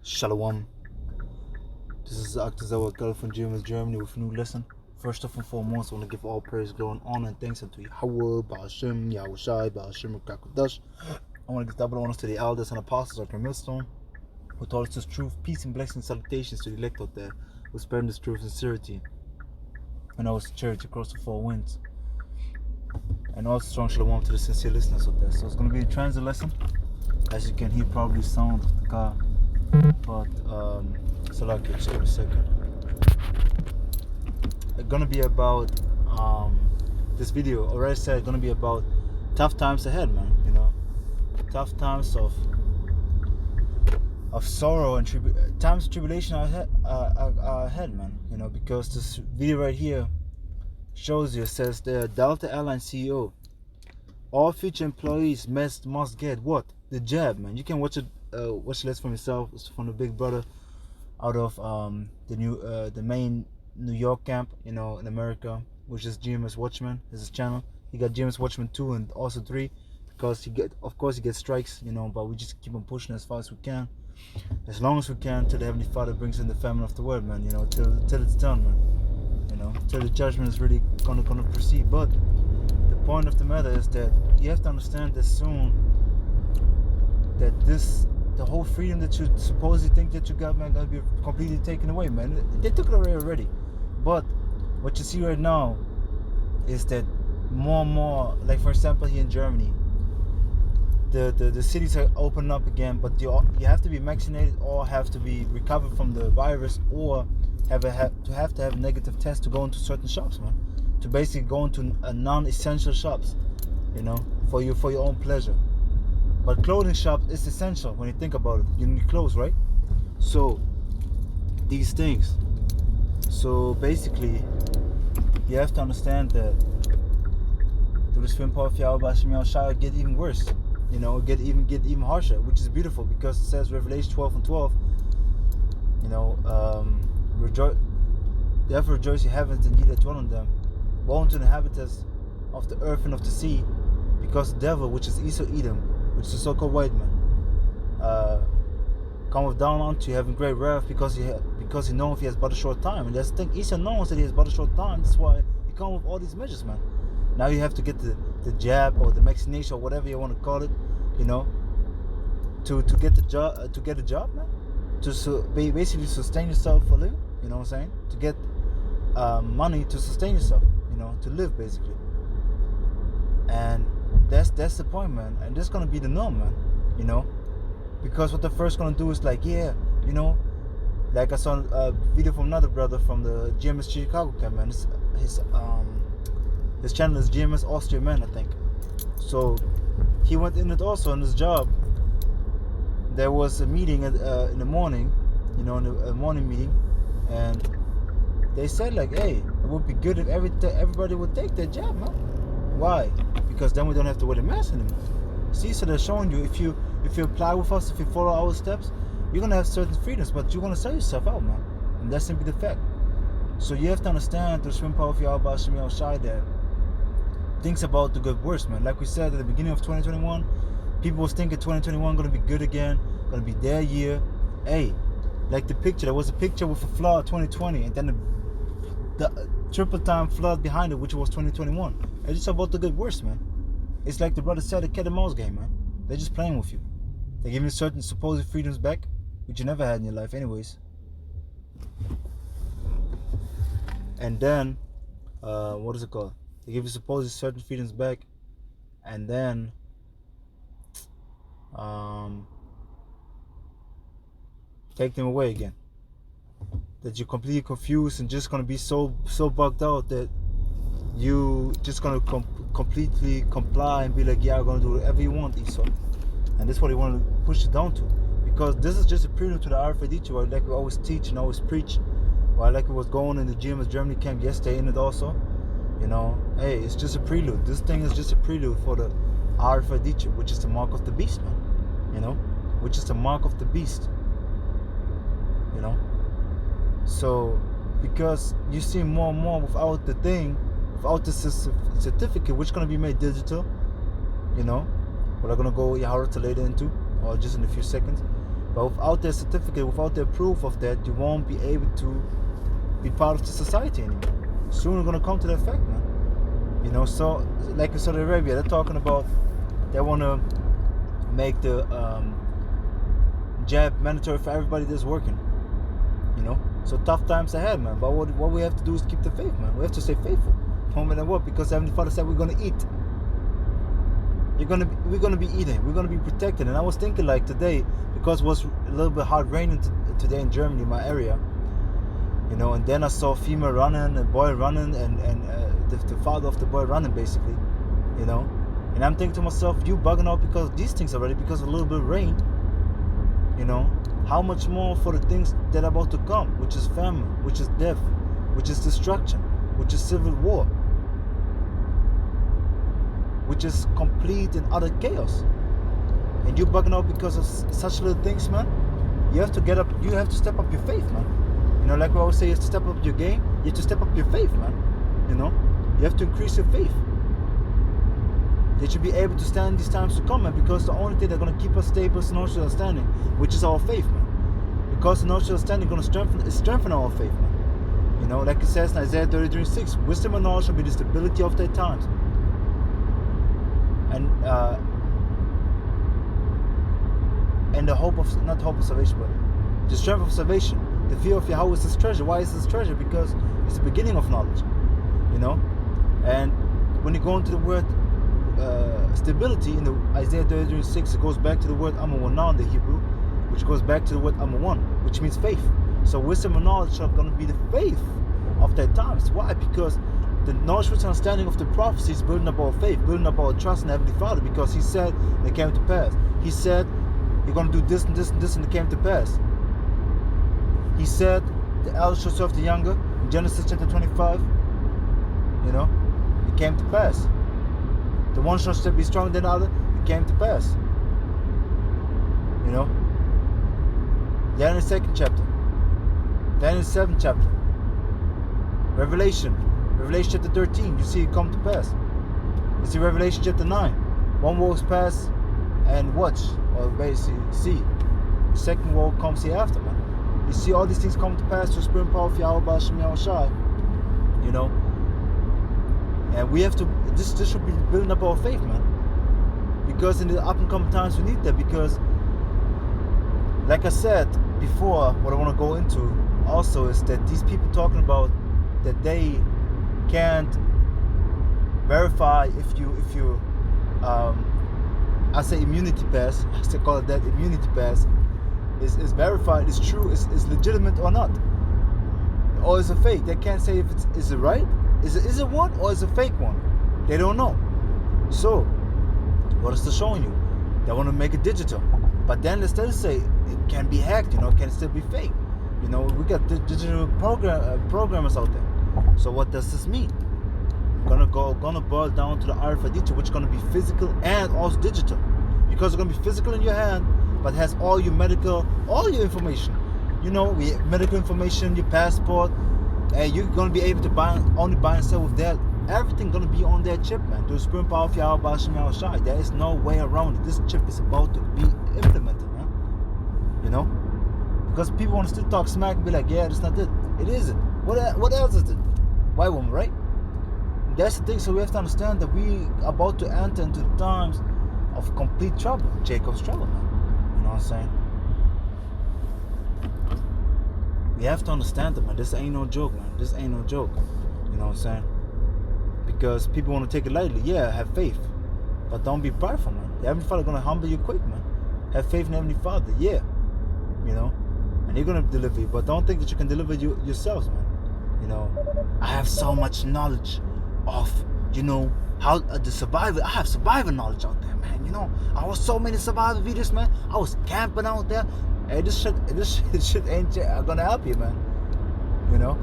Shalom. This is Aktazawa Gal from Germany with a new lesson. First and foremost, I want to give all praise, glory, and honor and thanks unto Yahweh, Ba'ashem, Yahushai, Ba'ashem, Kakodash. I want to give double honors to the elders and apostles of the millstone who taught us this truth. Peace and blessings, salutations to the elect out there who spread this truth, sincerity, and always charity across the four winds. And also strong shalom to the sincere listeners out there. So it's going to be a transit lesson. As you can hear, probably sound of the car. But Salaki, just give me a second. It's gonna be about this video already said it's gonna be about tough times ahead, man. You know, tough times of sorrow and times of tribulation are ahead, man. You know, because this video right here shows you, it says the Delta Airline CEO, all future employees must get what? The jab, man. You can watch it. Watch the list from yourself. It's from the big brother out of the main New York camp, you know, in America, which is GMS Watchman. Is his channel. He got GMS Watchman 2 and also 3, because of course he gets strikes, you know, but we just keep on pushing as far as we can, as long as we can, till the Heavenly Father brings in the famine of the world, man. You know, till it's done, man. You know, till the judgment is really gonna proceed. But the point of the matter is that you have to understand that soon, that the whole freedom that you supposedly think that you got, man, gonna be completely taken away, man. They took it away already. But what you see right now is that more and more, like for example here in Germany, the cities are opening up again, but you have to be vaccinated or have to be recovered from the virus, or have to have a negative test to go into certain shops, man. To basically go into non-essential shops, you know, for your own pleasure. But clothing shop is essential when you think about it. You need clothes, right? So these things. So basically, you have to understand that through this film power of Yahweh shall get even worse. You know, get even harsher, which is beautiful, because it says Revelation 12:12. You know, therefore rejoice, ye heavens, and ye that dwell in them. Woe unto the inhabitants of the earth and of the sea, because the devil, which is Esau Edom, which is the so-called white man, cometh down unto you, having great wrath, because he knoweth he has but a short time. And that's the thing, Esau knows that he has but a short time. That's why he come with all these measures, man. Now you have to get the jab or the vaccination or whatever you want to call it, you know, to get the job, man, to basically sustain yourself for living. You know what I'm saying? To get money to sustain yourself, you know, to live basically. And that's the point, man. And this is gonna be the norm, man. You know, because what they're first gonna do is like, yeah, you know, like I saw a video from another brother from the GMS Chicago camp, man. His channel is GMS Austria Man, I think. So he went in it also in his job. There was a meeting in the morning, you know, a morning meeting, and they said like, hey, it would be good if everybody would take their jab, man. Why? Because then we don't have to wear the mask anymore. See, so they're showing you, if you apply with us, if you follow our steps, you're gonna have certain freedoms, but you're gonna sell yourself out, man. And that's simply the fact. So you have to understand the swim power of Yahweh Shemi Shai that things about to get worse, man. Like we said at the beginning of 2021, people was thinking 2021 gonna be good again, gonna be their year. Hey, like the picture, there was a picture with a flood 2020, and then the triple time flood behind it, which was 2021. It's just about to get worse, man. It's like the brother said, a cat and mouse game, man. They're just playing with you. They're giving you certain supposed freedoms back, which you never had in your life anyways. And then, what is it called? They give you supposed certain freedoms back, and then take them away again. That you're completely confused and just gonna be so bugged out that you just gonna completely comply and be like, yeah, I'm gonna do whatever you want, Esau. And that's what they want to push it down to, because this is just a prelude to the Rfid Choice, like we always teach and always preach. Well, like it was going in the GMS Germany camp yesterday in it also. You know, hey, it's just a prelude. This thing is just a prelude for the Rfid Choice, which is the mark of the beast, man. You know, which is the mark of the beast. You know, so because you see more and more without the thing, without the certificate, which is going to be made digital, you know, what I'm going to go Yahara to later into, or just in a few seconds, But without their certificate, without their proof of that, you won't be able to be part of the society anymore. Soon we're gonna come to that fact, man. You know, so like in Saudi Arabia, they're talking about they wanna make the jab mandatory for everybody that's working. You know, so tough times ahead, man. But what we have to do is keep the faith, man. We have to stay faithful, no matter what, because Heavenly Father said we're gonna eat. We're gonna be eating. We're gonna be protected. And I was thinking, like today, because it was a little bit hard raining today in Germany, my area. You know, and then I saw a female running, a boy running, and the father of the boy running, basically. You know, and I'm thinking to myself, you bugging out because of these things already, because of a little bit of rain. You know, how much more for the things that are about to come, which is famine, which is death, which is destruction, which is civil war, which is complete and utter chaos. And you bugging out because of such little things, man. You have to get up. You have to step up your faith, man. You know, like we always say, you have to step up your game. You have to step up your faith, man. You know, you have to increase your faith. They should be able to stand these times to come, man, because the only thing that's going to keep us stable is knowledge standing, which is our faith, man. Because the knowledge standing is going to strengthen our faith, man. You know, like it says in Isaiah 33:6, wisdom and knowledge shall be the stability of their times. And the hope of, not hope of salvation, but the strength of salvation. The fear of Yahweh is his treasure. Why is his treasure? Because it's the beginning of knowledge. You know? And when you go into the word stability in the Isaiah 33:6, it goes back to the word Amawanah in the Hebrew, which goes back to the word Amawan, which means faith. So wisdom and knowledge are going to be the faith of their times. Why? Because the knowledge and understanding of the prophecy is building up our faith, building up our trust in Heavenly Father, because He said and it came to pass. He said you're going to do this and this and this, and it came to pass. He said the elder shall serve the younger in Genesis chapter 25. You know, it came to pass. The one shall be stronger than the other. It came to pass. You know. Then in the second chapter. Then in the seventh chapter. Revelation chapter 13. You see it come to pass. You see Revelation chapter 9. One walks past and watch, or basically see. The second wall comes here after, man. You see all these things come to pass through spirit and power of Yahweh B'Shem Yahushai. You know. And we have to, this should be building up our faith, man. Because in the up and coming times we need that, because like I said before, what I want to go into also is that these people talking about that they can't verify if you I say immunity pass, I still call it that, immunity pass is verified, is true, is legitimate or not, or is it fake. They can't say if is it right, is it one, or is it a fake one. They don't know. So what is this showing you? They want to make it digital, but then they still say it can be hacked, you know, it can still be fake. You know, we got digital programmers out there. So what does this mean? Gonna boil down to the Rfid Choice, which is gonna be physical and also digital, because it's gonna be physical in your hand, but has all your medical, all your information. You know, medical information, your passport, and you're gonna be able to only buy and sell with that. Everything gonna be on that chip, man. Through the spirit power of Yahweh B'Shem Yahushai. There is no way around it. This chip is about to be implemented, man. You know, because people want to still talk smack and be like, yeah, that's not it. It isn't. What else is it? White woman, right? That's the thing. So we have to understand that we are about to enter into the times of complete trouble, Jacob's trouble, man. You know what I'm saying? We have to understand that, man. This ain't no joke, man. This ain't no joke. You know what I'm saying? Because people want to take it lightly. Yeah, have faith, but don't be prideful, man. The Heavenly Father gonna humble you quick, man. Have faith in the Heavenly Father, yeah. You know, and He's gonna deliver you, but don't think that you can deliver yourselves, man. You know, I have so much knowledge of, you know, how the survivor. I have survivor knowledge out there, man. You know, I was so many survivor videos, man. I was camping out there. Hey, this shit ain't gonna help you, man. You know,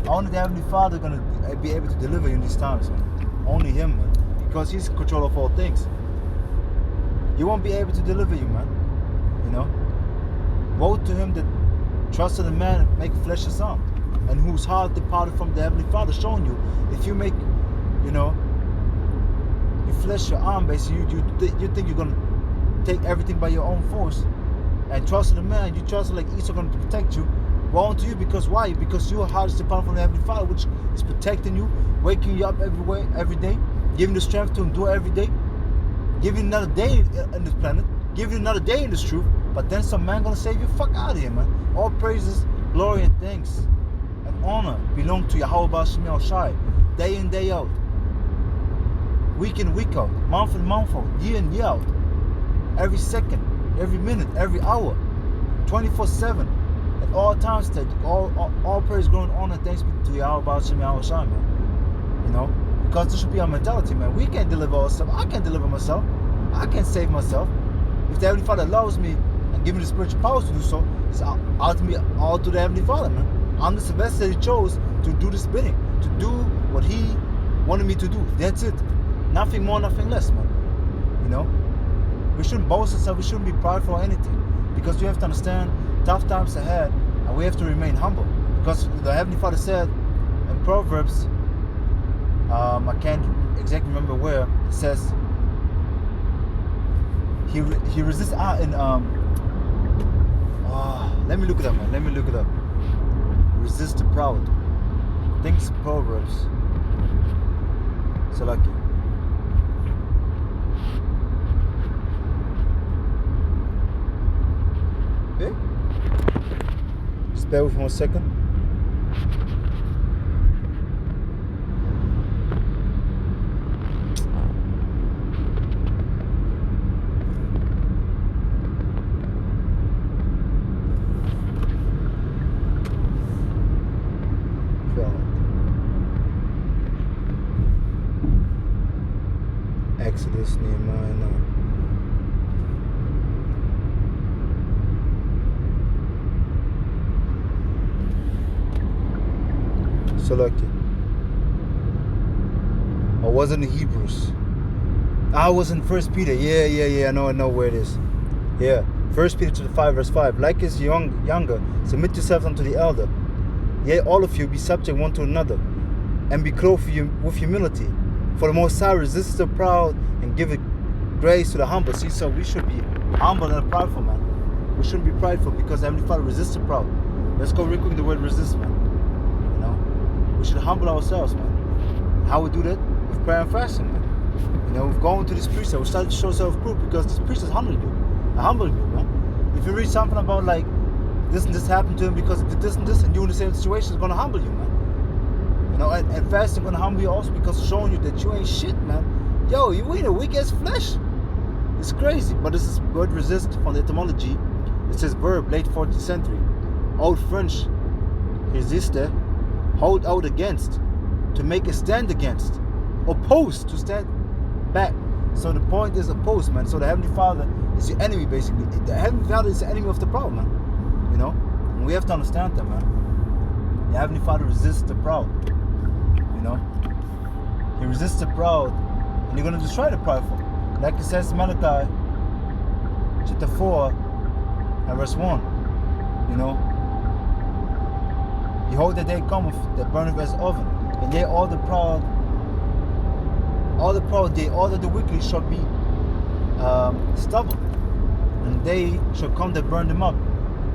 only the Heavenly Father gonna be able to deliver you in these times, man. Only Him, man, because He's in control of all things. He won't be able to deliver you, man. You know, woe to him that trusted in man and make flesh his arm, and whose heart departed from the Heavenly Father. Showing you, if you make, you know, you flesh your arm, basically, you think you're gonna take everything by your own force and and trusting the man, you trust like He's going to protect you. Wrong to you because why? Because your heart is dependent from the Heavenly Father, which is protecting you, waking you up every day, giving you the strength to endure every day, giving you another day in this planet, giving you another day in this truth. But then some man gonna save you. Fuck out of here, man. All praises, glory, and thanks and honor belong to Yahweh B'Shem Yahushai, day in, day out, week in, week out, month in, month out, year in, year out, every second, every minute, every hour, 24/7, at all times. All praise, glory, and honor, and thanks be to Yahweh B'Shem Yahushai, man. You know, because this should be our mentality, man. We can't deliver ourselves. I can't deliver myself. I can't save myself. If the Heavenly Father allows me and give me the spiritual powers to do so, it's ultimately all to the Heavenly Father, man. I'm the vessel that He chose to do this bidding, to do what He wanted me to do. That's it. Nothing more, nothing less, man. You know? We shouldn't boast ourselves, we shouldn't be prideful or anything. Because we have to understand tough times ahead, and we have to remain humble. Because the Heavenly Father said in Proverbs, I can't exactly remember where, it says, He resists let me look it up, man. Let me look it up. Resist the proud. I think it's Proverbs. So lucky. Okay. Just bear with me 1 second. Exodus, Nehemiah, no. So lucky. I wasn't in Hebrews. I was in 1 Peter. Yeah. I know where it is. Yeah. 1 Peter 5 verse 5. Like as younger, submit yourselves unto the elder. Yea, all of you be subject one to another, and be clothed with humility. For the Most High resists the proud and giveth grace to the humble. See, so we should be humble and prideful, man. We shouldn't be prideful because the Heavenly Father resists the proud. Let's go real quick the word resist, man. You know, we should humble ourselves, man. How we do that? With prayer and fasting, man. You know, we've gone to this priest, we start to show self-proof because this priest is humbling you, man. If you read something about like this and this happened to him because he did this and this, and you in the same situation, it's gonna humble you, man. You know, and fasting gonna humble you also because it's showing you that you ain't shit, man. Yo, you ain't a weak ass flesh. It's crazy. But this is word resist from the etymology. It says verb, late 14th century. Old French, resiste, hold out against, to make a stand against. Oppose, to stand back. So the point is oppose, man. So the Heavenly Father is your enemy, basically. The Heavenly Father is the enemy of the proud, man. You know? And we have to understand that, man. The Heavenly Father resists the proud. You know? He resists the proud, and you're going to destroy the prideful. Like it says in Malachi chapter 4 and verse 1. You know? Behold, the day cometh that burneth as oven, and yea, all the proud, all that the wicked shall be stubble, and they shall come that burn them up,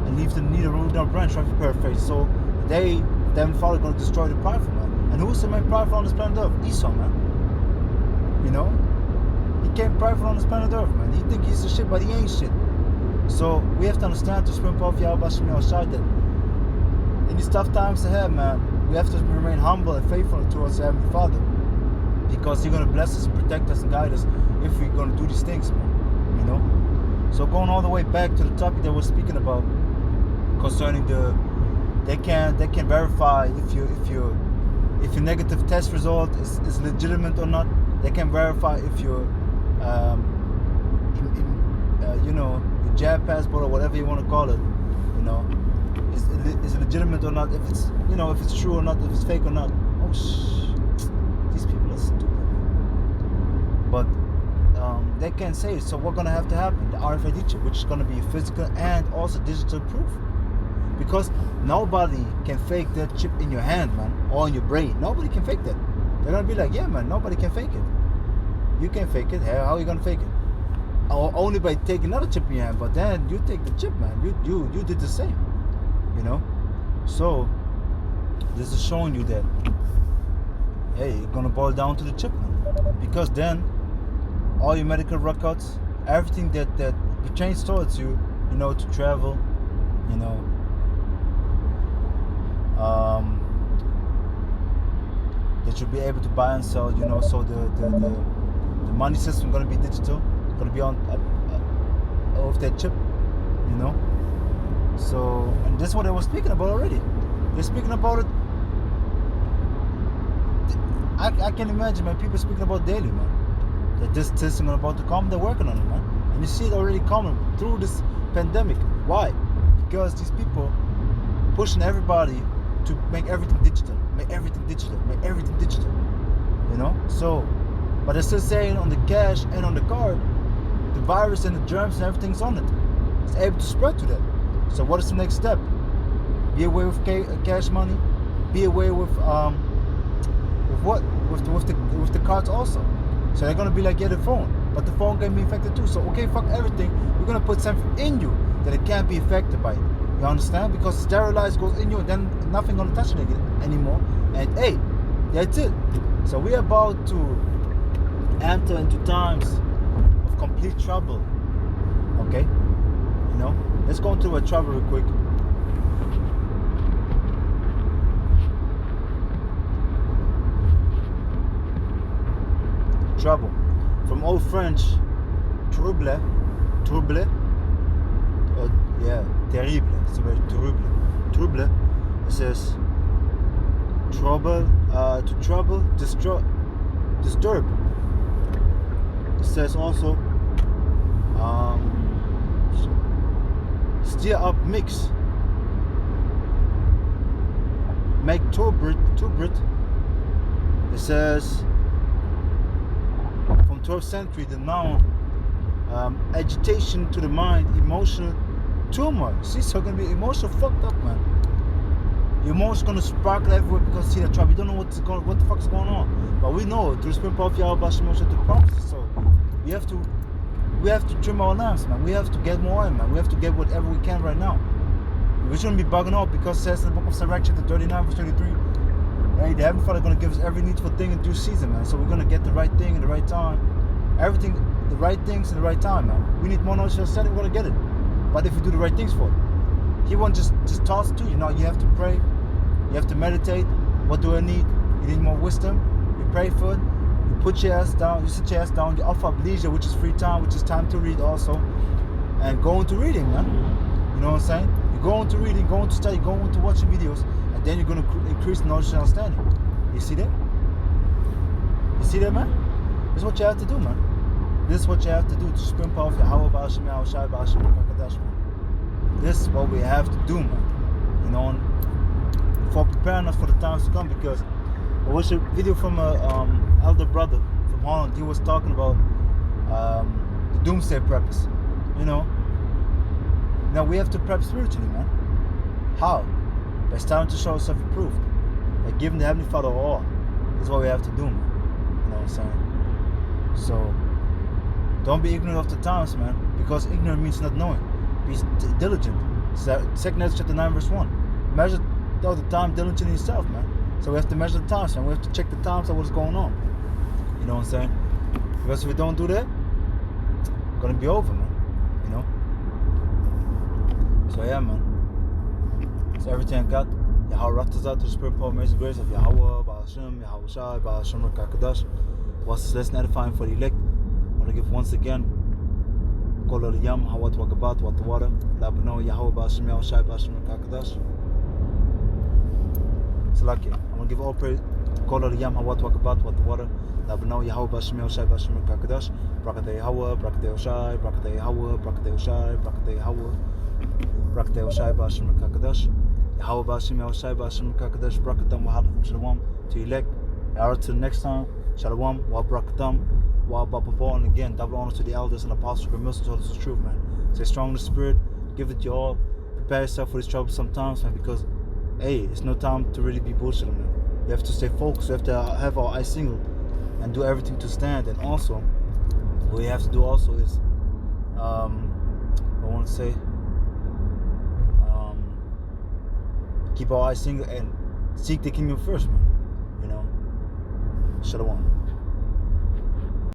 and leave them neither root nor branch. Try to paraphrase. So they, the Heavenly Father, are going to destroy the prideful, man. And who's the man prideful on this planet Earth? Esau, man. You know, he came prideful on this planet Earth, man. He think he's the shit, but he ain't shit. So we have to understand to spring power of Yahweh B'Shem Yahushai that in these tough times ahead, man, we have to remain humble and faithful towards the Heavenly Father, because He's going to bless us and protect us and guide us if we're going to do these things, man. You know. So going all the way back to the topic that we're speaking about concerning they can verify if your negative test result is legitimate or not. They can verify if your you know, your jab passport or whatever you want to call it, you know, is legitimate or not, if it's, you know, if it's true or not, if it's fake or not. Oh these people are stupid. But they can't say it. So what's gonna have to happen? The Rfid Choice, which is gonna be physical and also digital proof. Because nobody can fake that chip in your hand, man, or in your brain. Nobody can fake that. They're gonna be like, yeah, man, nobody can fake it. You can't fake it. How are you gonna fake it? or only by taking another chip in your hand, but then you take the chip, man. You did the same, you know. So this is showing you that, hey, you're gonna boil down to the chip, man, because then all your medical records, everything that pertains towards you, you know, to travel, you know, that you'll be able to buy and sell, you know. So the money system gonna be digital, gonna be on of that chip, you know. So, and that's what I was speaking about already. They're speaking about it. I can imagine, man, people speaking about daily, man, that this system is about to come. They're working on it, man, and you see it already coming through this pandemic. Why? Because these people pushing everybody to make everything digital, make everything digital, make everything digital, you know. So, but they're still saying on the cash and on the card, the virus and the germs and everything's on it. It's able to spread to that. So what is the next step? Be away with cash money. Be away with what? With the cards also. So they're gonna be like, yeah, the phone, but the phone can be infected too. So okay, fuck everything. We're gonna put something in you that it can't be affected by it. You understand? Because sterilized goes in you, and then nothing gonna touch it anymore. And hey, that's it. So we're about to enter into times of complete trouble. Okay, you know. Let's go into a trouble real quick. Trouble. From old French, trouble. Yeah, terrible. It's very terrible. Trouble. It says trouble, to trouble, disturb. It says also stir up, mix, make turbid. It says from 12th century, the noun agitation to the mind, emotional turmoil. See, so gonna be emotional fucked up, man. Your emotions gonna sparkle everywhere because see that trouble. You don't know what the fuck is going on, but we know through the spirit of Yahweh to promises. So we have to trim our lamps, man. We have to get more oil, man. We have to get whatever we can right now. We shouldn't be bugging out because it says in the book of Sirach, chapter 39, verse 33, hey, the Heavenly Father is going to give us every needful thing in due season, man. So we're going to get the right thing in the right time. Everything, the right things in the right time, man. We need more knowledge and understanding, we're going to get it. But if we do the right things for it, He won't just toss it to you. You know, you have to pray. You have to meditate. What do I need? You need more wisdom. You pray for it. You put your ass down, you sit your ass down, you offer up leisure, which is free time, which is time to read also, and go into reading, man. You know what I'm saying? You go into reading, go into study, go into watching videos, and then you're going to increase knowledge and understanding. You see that? You see that, man? This is what you have to do, man. This is what you have to do to spring power of Yahweh, Ba'ashim, Yahushai, Ba'ashim, Kakadash, man. This is what we have to do, man. You know, and for preparing us for the times to come, because I watched a video from a elder brother from Holland. He was talking about the doomsday preppers. You know, now we have to prep spiritually, man. How? By starting to show ourselves approved, by giving the Heavenly Father all. This is what we have to do, man. You know what I'm saying? So don't be ignorant of the times, man, because ignorant means not knowing. Be diligent. 2 chapter 9, verse 1. Measure all the time diligently yourself, man. So we have to measure the times, man. We have to check the times of what's going on. You know what I'm saying? Because if we don't do that, it's gonna be over, man. You know? So yeah, man. So everything I got, Yahweh Ratazat, to the spirit, power, mercy, grace of Yahweh, Ba'ashim, Yahweh Shai, Ba'ashim, Rakakadash, was less edifying for the elect. I want to give once again, Kol Yam, Hawat Wagabat, Wat Water, Labano, Yahweh, Ba'ashim, Yahweh Shai, Ba'ashim, Rakakadash. It's lucky. I'm gonna give all praise. Kol Yam, Hawat Wagabat, Wat Water, Labano, Yahweh, Ba'ashim, Yahweh Shai, Ba'ashim, Rakakadash, Brakate Yahweh, Brakate Oshai, Brakate Yahweh, Brakate Oshai, Brakate Yahweh, Brakate Oshai, Ba'ashim, Rakakadash. Yahweh Ba'ashim Yahushai Ba'ashim Kakadash Brakatam Wahalakum Shalom to elect. Till the next time, Shalom, Wa Brakatam, Wa Bapapal, and again, double honors to the elders and apostles who minister to us the truth, man. Stay strong in the spirit, give it your all, prepare yourself for this trouble sometimes, man, because hey, it's no time to really be bullshitting, man. You have to stay focused, you have to have our eyes single and do everything to stand. And also, what you have to do also is I want to say, keep our eyes single and seek the kingdom first, man. You know, Shalom.